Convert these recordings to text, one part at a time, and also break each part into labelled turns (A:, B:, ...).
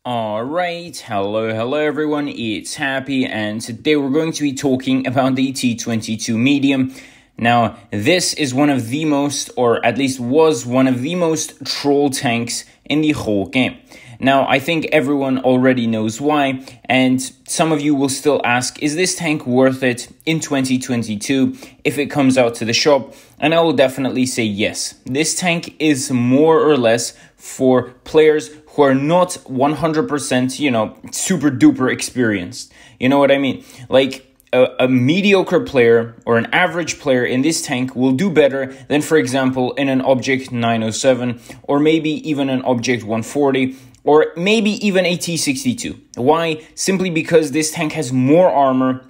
A: Alright, hello everyone, it's Happy, and today we're going to be talking about the T22 Medium. Now, this is one of the most, or at least was one of the most troll tanks in the whole game. Now, I think everyone already knows why, and some of you will still ask, is this tank worth it in 2022 if it comes out to the shop? And I will definitely say yes. This tank is more or less for players who are not 100%, super duper experienced. You know what I mean? Like, a mediocre player or an average player in this tank will do better than, for example, in an Object 907 or maybe even an Object 140 or maybe even a T62. Why? Simply because this tank has more armor,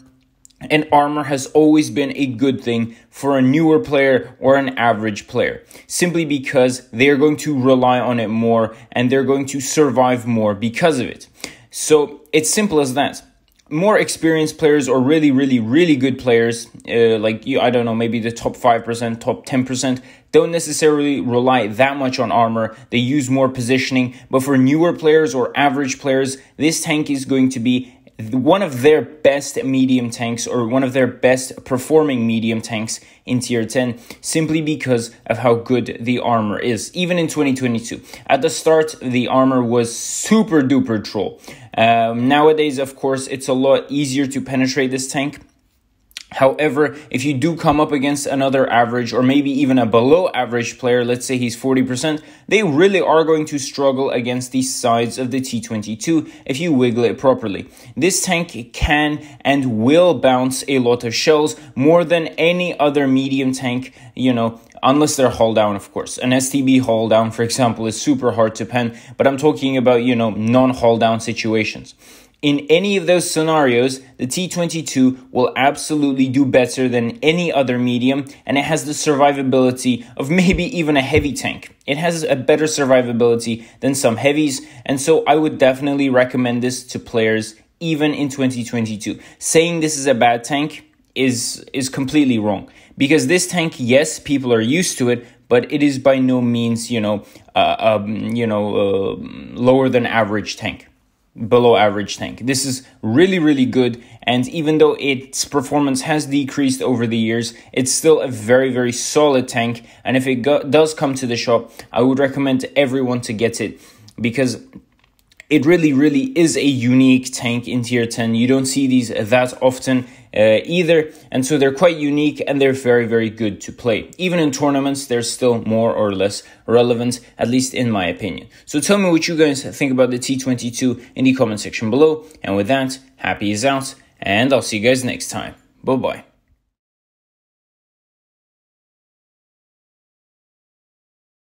A: and armor has always been a good thing for a newer player or an average player, simply because they're going to rely on it more and they're going to survive more because of it. So it's simple as that. More experienced players or really good players, I don't know, maybe the top 5%, top 10%, don't necessarily rely that much on armor. They use more positioning. But for newer players or average players, this tank is going to be one of their best medium tanks or one of their best performing medium tanks in tier 10, simply because of how good the armor is. Even in 2022, at the start, the armor was super duper troll. Nowadays, of course, it's a lot easier to penetrate this tank. However, if you do come up against another average or maybe even a below average player, let's say he's 40%, they really are going to struggle against the sides of the T22 if you wiggle it properly. This tank can and will bounce a lot of shells more than any other medium tank, unless they're hull down, of course. An STB hull down, for example, is super hard to pen, but I'm talking about, non-hull down situations. In any of those scenarios, the T22 will absolutely do better than any other medium, and it has the survivability of maybe even a heavy tank. It has a better survivability than some heavies, and so I would definitely recommend this to players even in 2022. Saying this is a bad tank is completely wrong, because this tank, yes, people are used to it, but it is by no means, lower than average tank. Below average tank. This is really good, and even though its performance has decreased over the years, it's still a very solid tank. And if it does come to the shop, I would recommend everyone to get it, because it really is a unique tank in tier 10. You don't see these that often either, and so they're quite unique and they're very good to play. Even in tournaments, they're still more or less relevant, at least in my opinion. So tell me what you guys think about the T22 in the comment section below. And with that, Happy is out, and I'll see you guys next time. Bye-bye.